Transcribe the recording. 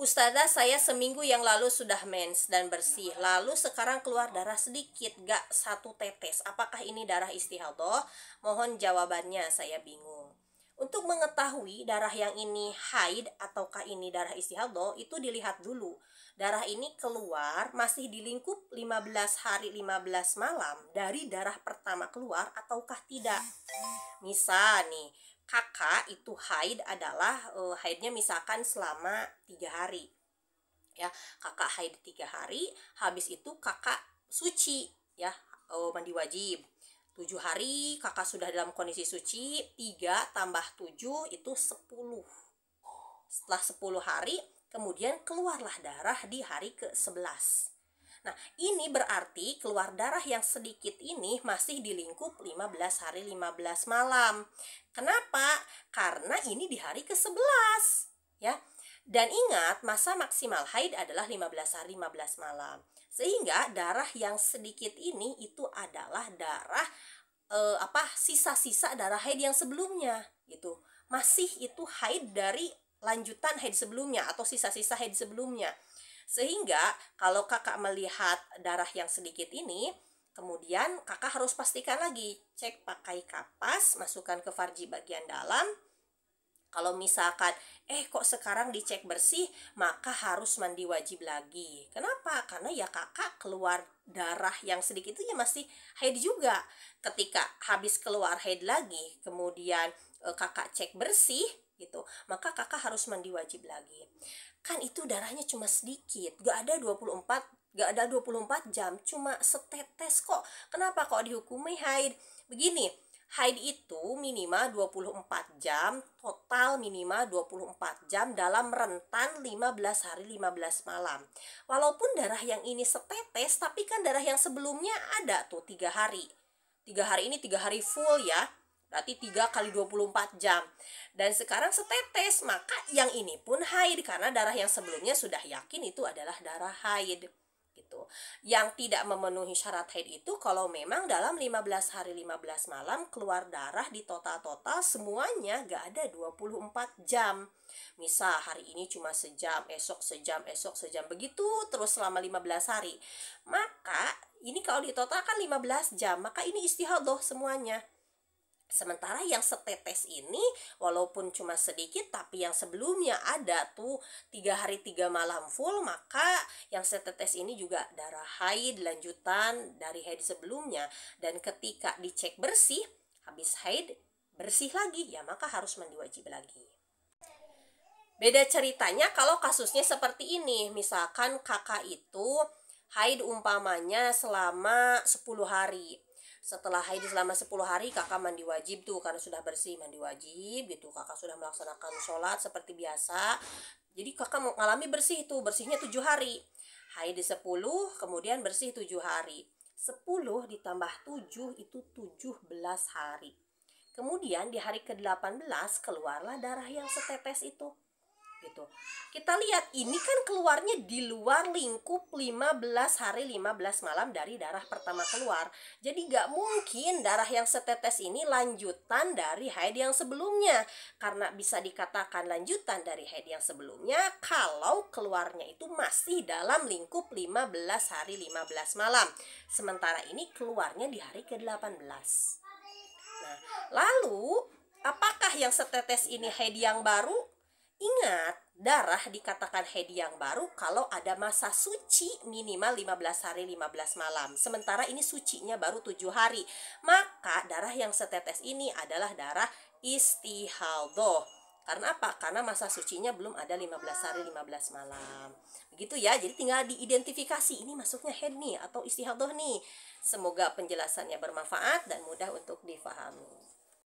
Ustazah, saya seminggu yang lalu sudah mens dan bersih. Lalu sekarang keluar darah sedikit, gak satu tetes. Apakah ini darah istihadhah? Mohon jawabannya, saya bingung. Untuk mengetahui darah yang ini haid ataukah ini darah istihadhah, itu dilihat dulu. Darah ini keluar masih di lingkup 15 hari 15 malam dari darah pertama keluar ataukah tidak. Misal nih, kakak itu haid adalah haidnya misalkan selama 3 hari, ya. Kakak haid 3 hari, habis itu kakak suci, ya, mandi wajib. 7 hari kakak sudah dalam kondisi suci, 3 tambah 7 itu 10. Setelah 10 hari kemudian keluarlah darah di hari ke-11. Nah, ini berarti keluar darah yang sedikit ini masih di lingkup 15 hari 15 malam. Kenapa? Karena ini di hari ke-11, ya. Dan ingat, masa maksimal haid adalah 15 hari 15 malam. Sehingga darah yang sedikit ini itu adalah darah sisa-sisa darah haid yang sebelumnya gitu. Masih itu haid dari lanjutan haid sebelumnya atau sisa-sisa haid sebelumnya. Sehingga kalau kakak melihat darah yang sedikit ini, kemudian kakak harus pastikan lagi, cek pakai kapas, masukkan ke farji bagian dalam. Kalau misalkan kok sekarang dicek bersih, maka harus mandi wajib lagi. Kenapa? Karena ya kakak keluar darah yang sedikit itu ya masih haid juga. Ketika habis keluar haid lagi, kemudian kakak cek bersih gitu, maka kakak harus mandi wajib lagi. Kan itu darahnya cuma sedikit, gak ada 24 jam, cuma setetes kok. Kenapa kok dihukumi haid? Begini, haid itu minimal 24 jam, total minimal 24 jam dalam rentan 15 hari 15 malam. Walaupun darah yang ini setetes, tapi kan darah yang sebelumnya ada tuh 3 hari. 3 hari ini 3 hari full ya. Berarti 3 kali 24 jam. Dan sekarang setetes, maka yang ini pun haid karena darah yang sebelumnya sudah yakin itu adalah darah haid. Gitu. Yang tidak memenuhi syarat haid itu kalau memang dalam 15 hari 15 malam keluar darah di total-total semuanya gak ada 24 jam. Misal hari ini cuma sejam, esok sejam, esok sejam, begitu terus selama 15 hari. Maka ini kalau ditotalkan 15 jam, maka ini istihadhah semuanya. Sementara yang setetes ini walaupun cuma sedikit tapi yang sebelumnya ada tuh 3 hari 3 malam full, maka yang setetes ini juga darah haid lanjutan dari haid sebelumnya. Dan ketika dicek bersih, habis haid bersih lagi, ya maka harus mandi wajib lagi. Beda ceritanya kalau kasusnya seperti ini. Misalkan kakak itu haid umpamanya selama 10 hari. Setelah haid selama 10 hari kakak mandi wajib tuh karena sudah bersih, mandi wajib gitu. Kakak sudah melaksanakan sholat seperti biasa. Jadi kakak mengalami bersih tuh, bersihnya 7 hari. Haid 10 kemudian bersih 7 hari. 10 ditambah 7 itu 17 hari. Kemudian di hari ke-18 keluarlah darah yang setetes itu. Gitu. Kita lihat ini kan keluarnya di luar lingkup 15 hari 15 malam dari darah pertama keluar. Jadi gak mungkin darah yang setetes ini lanjutan dari haid yang sebelumnya. Karena bisa dikatakan lanjutan dari haid yang sebelumnya kalau keluarnya itu masih dalam lingkup 15 hari 15 malam. Sementara ini keluarnya di hari ke-18. Nah, lalu apakah yang setetes ini haid yang baru? Ingat, darah dikatakan haid yang baru kalau ada masa suci minimal 15 hari 15 malam. Sementara ini sucinya baru 7 hari. Maka darah yang setetes ini adalah darah istihadhah. Karena apa? Karena masa sucinya belum ada 15 hari 15 malam. Begitu ya, jadi tinggal diidentifikasi ini masuknya haid nih atau istihadhah nih. Semoga penjelasannya bermanfaat dan mudah untuk difahami.